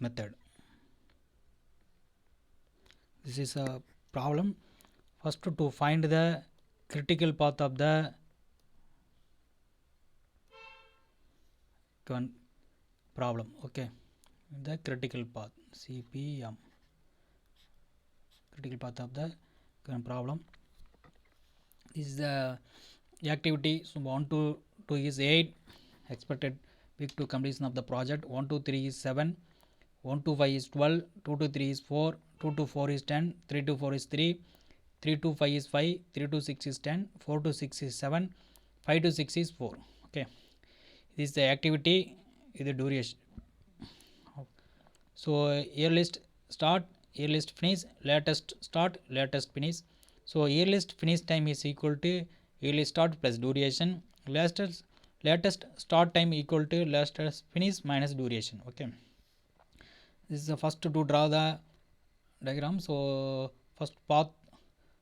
method. This is a problem. First, to find the critical path of the given problem. Okay, the critical path CPM, critical path of the given problem. This is the activity. So 1 to 2 is 8, expected peak to completion of the project. 1 to 3 is 7, 1 to 5 is 12, 2 to 3 is 4, 2 to 4 is 10, 3 to 4 is 3, 3 to 5 is 5, 3 to 6 is 10, 4 to 6 is 7, 5 to 6 is 4. Okay, this is the activity with the duration. So earliest start, earliest finish, latest start, latest finish. So earliest finish time is equal to earliest start plus duration. Latest start time equal to latest finish minus duration. Okay, this is the first to draw the diagram. So first path.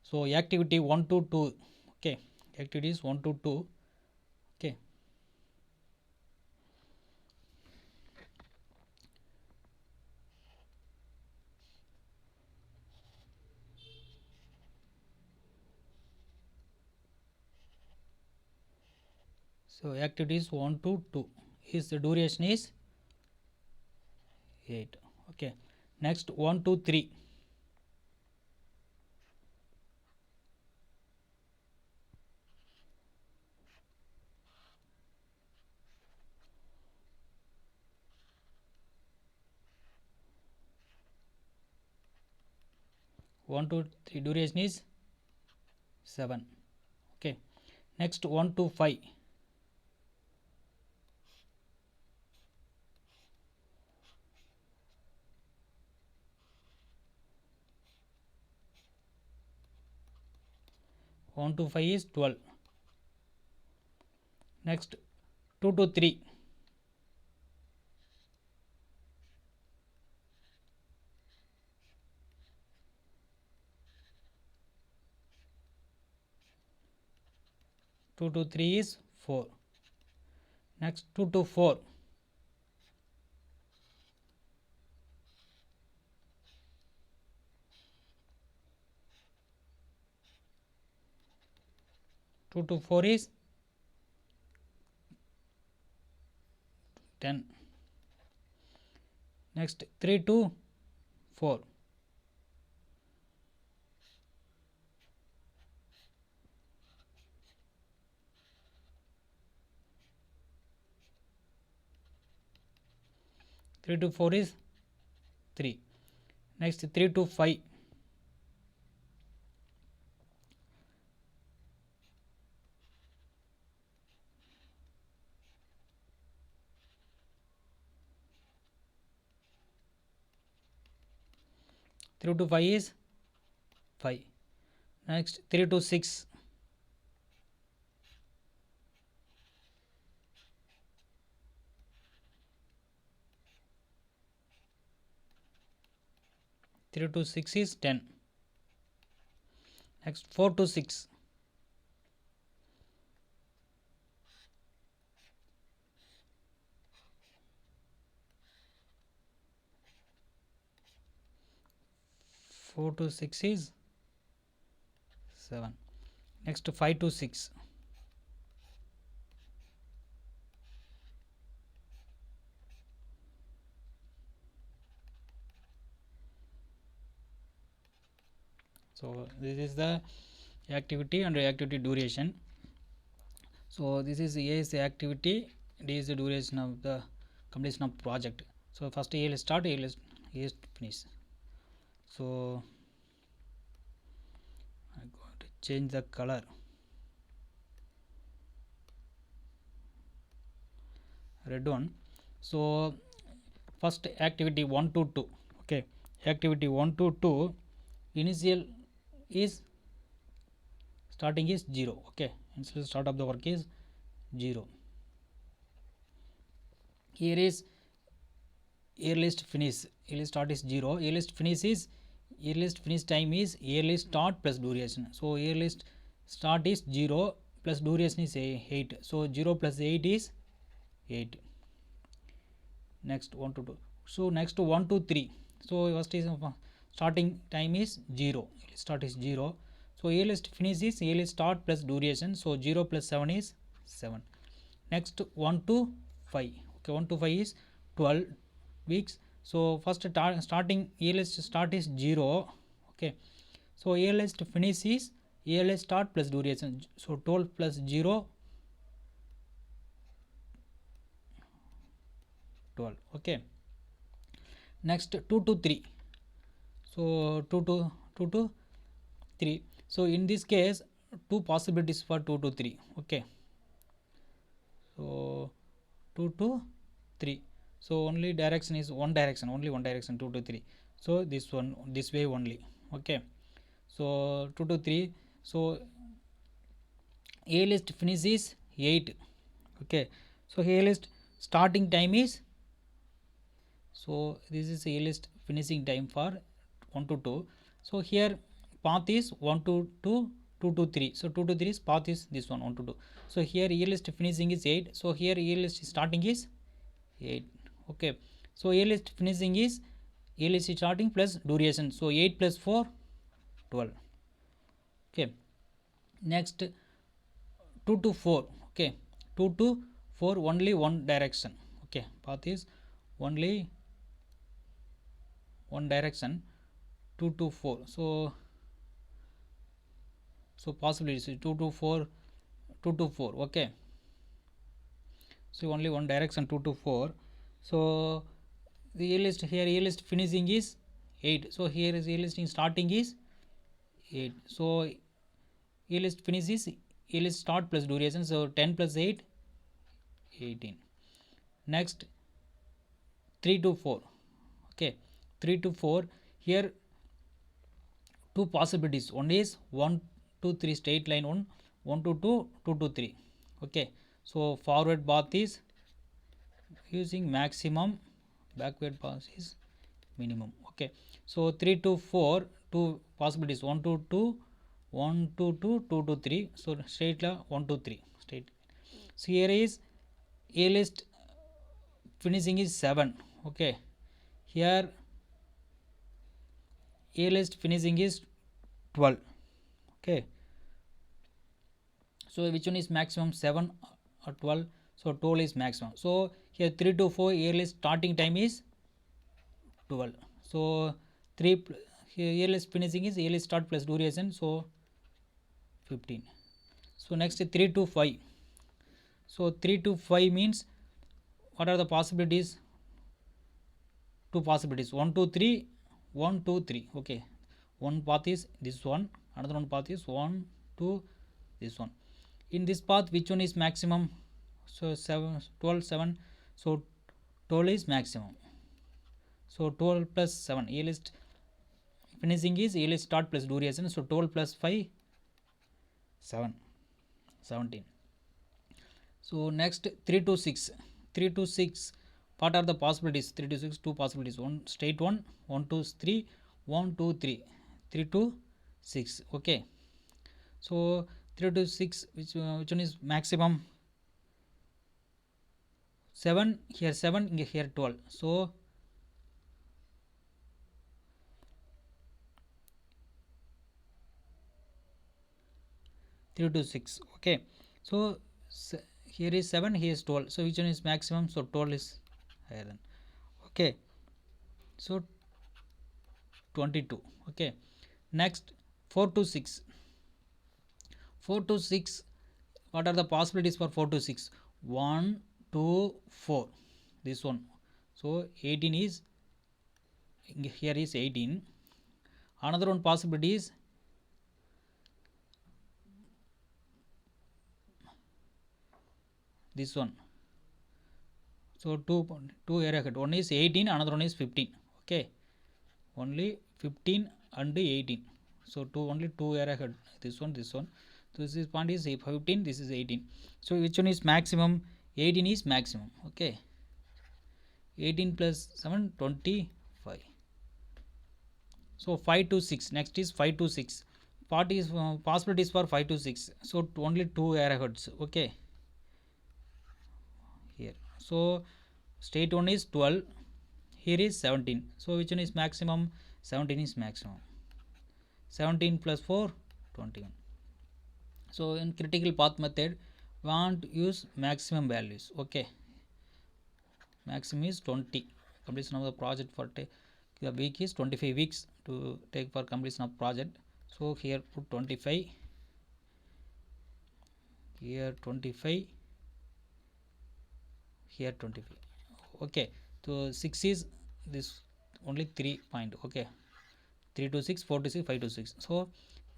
So activity 1 to 2. Okay, activities 1 to 2. Okay, so activities 1 to 2 is the duration is 8. Okay, next 1 to 3. 1 to 3 duration is 7. Okay, next 1 to 5. 1 to 5 is 12. Next 2 to 3. 2 to 3 is 4. Next 2 to 4. 2 to 4 is 10. Next 3 to 4. 3 to 4 is 3. Next 3 to 5. 3 to 5 is 5. Next 3 to 6. 3 to 6 is 10. Next 4 to 6. 4 to 6 is 7. Next 5 to 6. 'So this is the activity and activity duration. So this is A is the activity, D is the duration of the completion of project. So first A will start, A will finish. So I am going to change the color. Red one. So first activity 1 to 2. Okay, activity 1 to 2, initial is starting is 0. Okay, initial start of the work is 0. Here is earliest finish, earliest start is 0, earliest finish is, earliest finish time is earliest start plus duration. So earliest start is 0 plus duration is 8. So 0 plus 8 is 8. Next 1 to 2. So next 1 to 3. So first is starting time is 0, start is 0. So earliest finish is earliest start plus duration, so 0 plus 7 is 7. Next 1 to 5. Okay, 1 to 5 is 12 weeks. So first starting earliest start is 0. Okay, so earliest finish is earliest start plus duration, so 12 plus 0 12. Okay, next 2 to 3. So 2 to 3. So in this case two possibilities for 2 to 3. Okay, so 2 to 3. So only direction is one direction, only one direction, 2 to 3. So this one, this way only. Okay, so 2 to 3. So a list finish is 8. Okay, so a list starting time is, so this is a list finishing time for 1 to 2. So here path is 1 to 2, 2 to 3. So 2 to 3 is path is this one, 1 to 2. So here a list finishing is 8. So here a list starting is 8. Okay, so a list finishing is a list starting plus duration. So 8 plus 4 12. Okay, next 2 to 4. Okay, 2 to 4 only one direction. Okay, path is only one direction, 2 to 4. So possibilities 2 to 4, 2 to 4. Okay, so only one direction, 2 to 4. So the earliest here earliest finishing is 8. So here is earliest starting is 8. So earliest finish is earliest start plus duration, so 10 plus 8 18. Next 3 to 4. Okay, 3 to 4. Here two possibilities, one is 1 to 3 straight line, 1 to 2, 2 to 3. Okay, so forward path is using maximum, backward path is minimum. Okay, so 3 to 4 two possibilities, 1 to 2, 1 to 2, 2 to 3. So straight line 1 to 3 straight. So here is a list finishing is 7. Okay, here a list finishing is 12. Okay, so which one is maximum, 7 or 12? So 12 is maximum. So here 3 to 4 a list starting time is 12. So 3 here a list finishing is a list start plus duration, so 15. So next 3 to 5. So 3 to 5 means what are the possibilities? Two possibilities, 1 to 3, 1 2 3. Okay, one path is this one, another one path is 1 2 this one. In this path which one is maximum? So 7 12 7. So 12 is maximum. So 12 plus 7, a list finishing is a list start plus duration, so 12 plus 5 7 17. So next 3 to 6. 3 to 6, what are the possibilities? 3 to 6 two possibilities, one straight one, 1 2 3, 1 2 3, 3 to 6. Okay, so 3 to 6 which one is maximum? 7 here, 7 here 12. So three to 6. Okay, so here is 7, here is 12. So which one is maximum? So 12 is higher than. Okay, so 22. Okay, next 4 to 6. 4 to 6, what are the possibilities for 4 to 6? 1 2 4, this one. So 18 is here is 18. Another one possibility is this one. So two area cut, one is 18, another one is 15. Okay, only 15 and 18. So only two area cut, this one, this one. So this point is 15, this is 18. So which one is maximum? 18 is maximum. Okay, 18 plus 7 25. So 5 to 6, next is 5 to 6. Possibilities for 5 to 6. So only two area cuts. Okay, here. So straight one is 12, here is 17. So which one is maximum? 17 is maximum. 17 plus 4, 21. So in critical path method, we want to use maximum values. Okay, maximum is 20. Completion of the project for the week is 25 weeks to take for completion of project. So here put 25, here 25, here 25. Okay, so 6 is this only 3 point. Okay, 3 to 6, 4 to 6, 5 to 6. So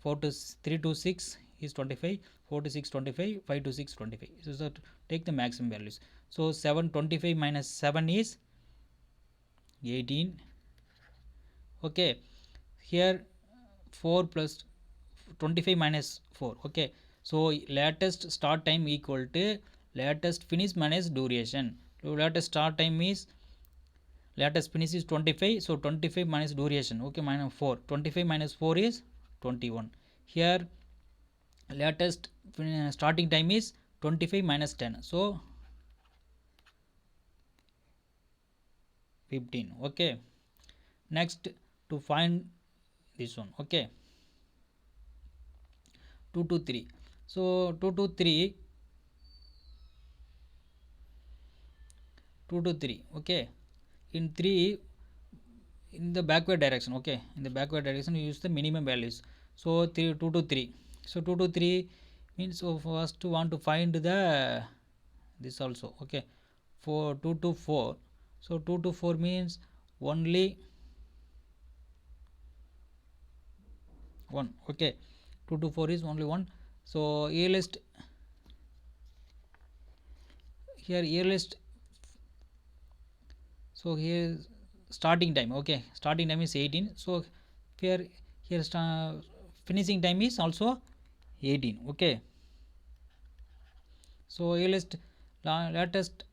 4 to 3 to 6 is 25, 4 to 6 25, 5 to 6 25. So take the maximum values. So 7 25 minus 7 is 18. Okay, here 4 plus 25 minus 4. Okay, so latest start time equal to latest finish minus duration. So latest start time is latest finish is 25, so 25 minus duration. Okay, minus 4, 25 minus 4 is 21. Here latest starting time is 25 minus 10, so 15. Okay, next to find this one. Okay, 2 to 3. So 2 to 3, 2 to 3. Okay, in 3 in the backward direction. Okay, in the backward direction you use the minimum values. So 2 to 3. So 2 to 3 means, so first want to find the this also. Okay, for 2 to 4. So 2 to 4 means only 1. Okay, 2 to 4 is only 1. So earliest, here earliest, so here starting time. Okay, starting time is 18. So here finishing time is also 18. Okay, so earliest latest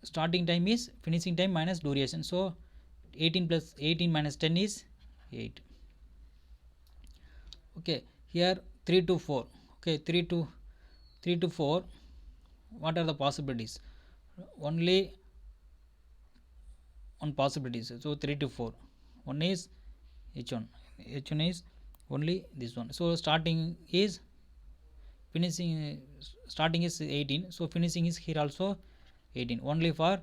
starting time is finishing time minus duration. So 18 plus 18 minus 10 is 8. Okay, here 3 to 4. Okay, 3 to 4, what are the possibilities? Only one possibilities. So 3 to 4, one is h1, h1 is only this one. So starting is finishing, starting is 18, so finishing is here also 18, only for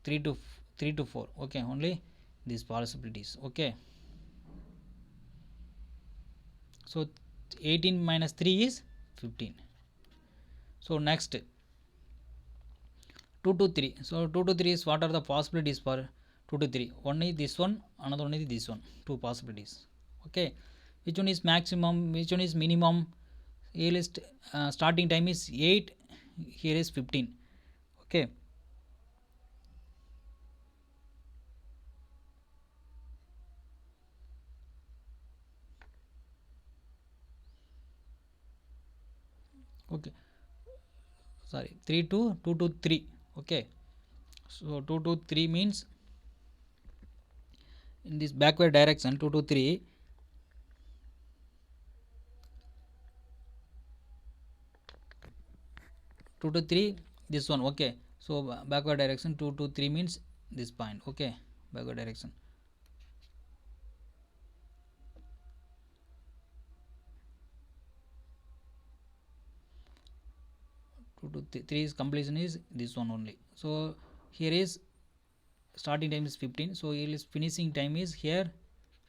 3 to 3 to 4. Okay, only these possibilities. Okay, so 18 minus 3 is 15. So next 2 to 3. So 2 to 3 is, what are the possibilities for 2 to 3? One is this one, another one is this one. Two possibilities. Okay, which one is maximum, which one is minimum? Earliest starting time is 8, here is 15. Okay, okay, sorry, 3 to 2 to 3. Okay, so 2 to 3 means in this backward direction 2 to 3, 2 to 3 this one. Okay, so backward direction 2 to 3 means this point. Okay, backward direction. 2 to 3 is completion is this one only. So here is starting time is 15, so here is finishing time is here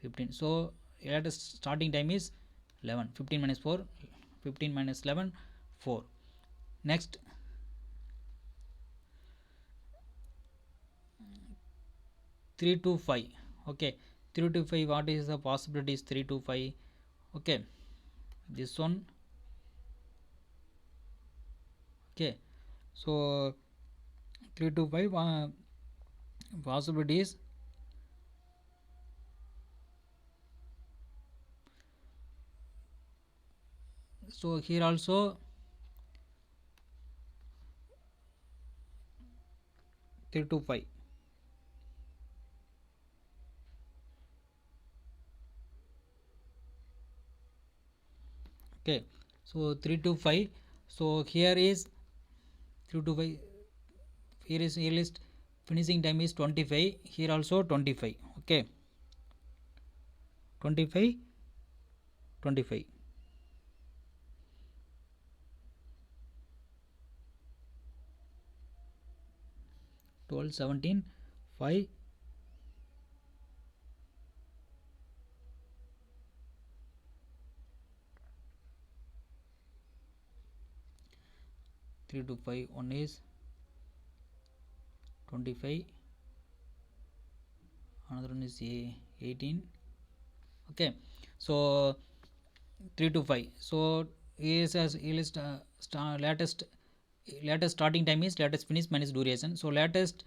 15. So latest starting time is 11. 15 minus 4, 15 minus 11, 4. Next 3 to 5. Okay, 3 to 5, what is the possibilities? 3 to 5. Okay, this one. Okay, so 3 to 5 possibilities. So here also 3 to 5. Okay, so 3 to 5. So here is 3 to 5, here is earliest finishing time is 25, here also 25. Okay, 25, 25. 12, 17, 5, 3 to 5, one is 25, another one is 18. Okay, so 3 to 5. So is as latest starting time is latest finish minus duration. So latest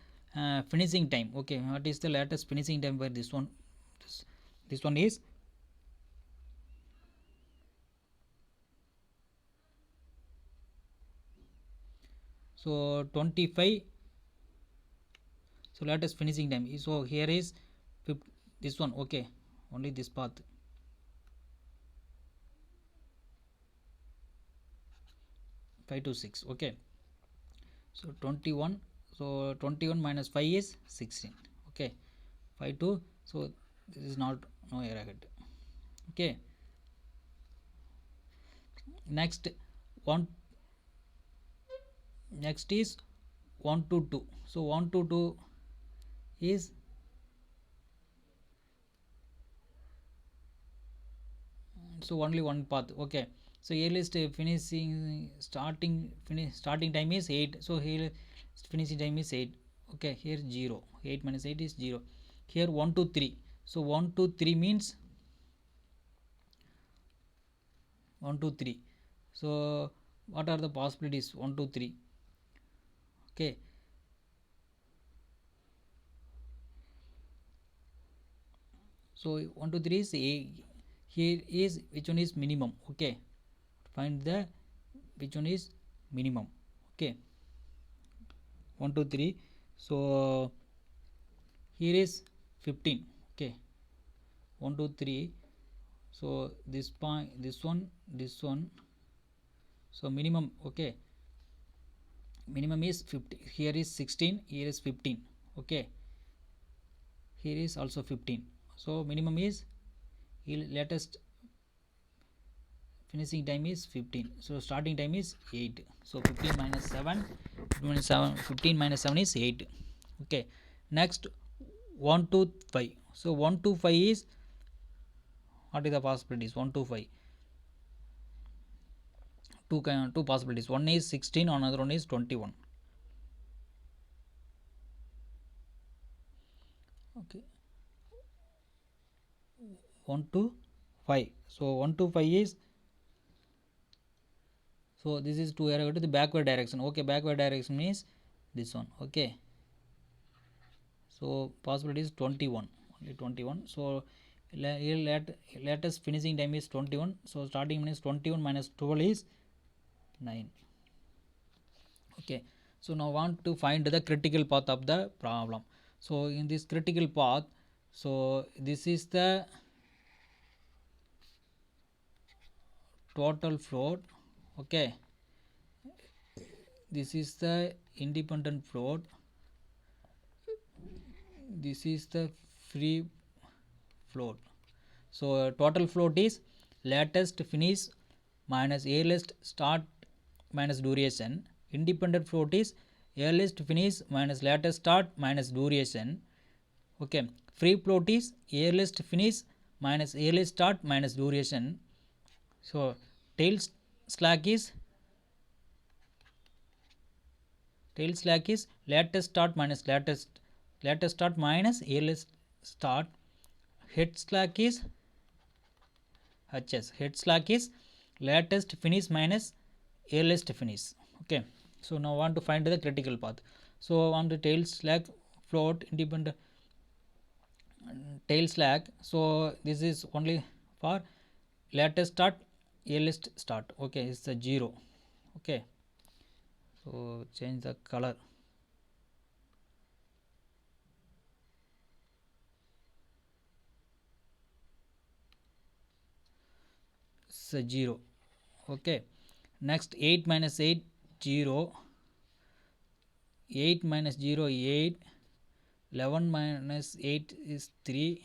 finishing time. Okay, what is the latest finishing time for this one? This one is so 25. So latest finishing time is, so here is this one. Okay, only this path. 5 to 6. Okay, so 21. So 21 minus 5 is 16. Okay, 5 to, so this is not no arrowhead. Okay, next one, next is 1 to 2. So 1 to 2 is so only one path. Okay, so earliest finishing starting time is 8. So here finishing time is 8. Okay, here 0. 8 minus 8 is 0. Here 1 to 3. So 1 to 3 means 1 to 3. So what are the possibilities? 1 to 3. Okay, so 1 to 3 is a, here is which one is minimum. Okay, find the which one is minimum. Okay, 1 to 3. So here is 15. Okay, 1 2 3. So this point, this one, this one. So minimum. Okay, minimum is 50. Here is 16, here is 15. Okay, here is also 15. So minimum is, latest finishing time is 15. So starting time is 8. So 15 minus 7, 15 minus 7 is 8. Okay, next 1 to 5. So 1 to 5 is, what is the possibilities? 1 to 5, two possibilities. One is 16, another one is 21. Okay, 1 to 5. So 1 to 5 is, so this is to go to the backward direction. Okay, backward direction is this one. Okay, so possibility is 21, only 21. So latest finishing time is 21. So starting minus 21 minus 12 is 9. Okay, so now want to find the critical path of the problem. So in this critical path, so this is the total float. Okay, this is the independent float, this is the free float. So total float is latest finish minus earliest start minus duration. Independent float is earliest finish minus latest start minus duration. Okay, free float is earliest finish minus earliest start minus duration. So tail slack is latest start minus latest start minus earliest start. Head slack is HS. Head slack is latest finish minus earliest finish. Okay, so now want to find the critical path. So on the tail slack float independent tail slack. So this is only for latest start earliest start. Okay, it's a 0. Okay, so change the color. It's a 0. Okay, next 8 minus 8 0, 8 minus 0 8, 11 minus 8 is 3.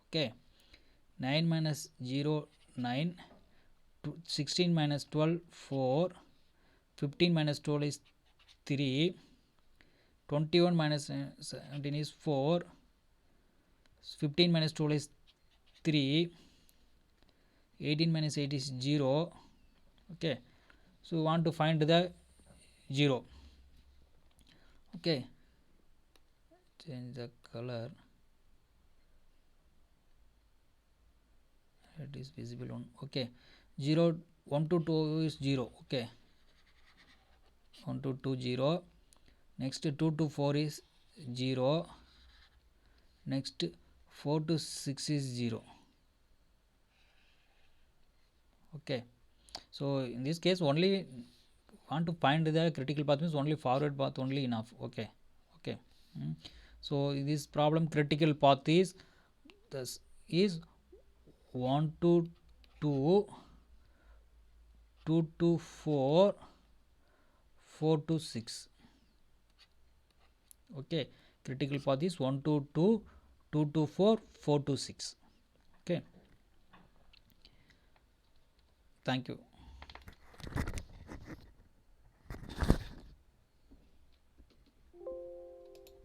Okay, 9 minus 0 9, 16 minus 12 4, 15 minus 12 is 3, 21 minus 17 is 4, 15 minus 12 is 3, 18 minus 8 is 0. Okay, so we want to find the 0. Okay, change the color, it is visible on. Okay, 0 1 to 2 is 0. Okay, 1 to 2 0, next 2 to 4 is 0, next 4 to 6 is 0. Okay, so in this case only want to find the critical path means only forward path only enough. Okay, okay. So in this problem critical path is this is 1 to 2, 2 to 4, 4 to 6. Okay, critical path is 1 to 2, 2 to 4, 4 to 6. Okay, thank you.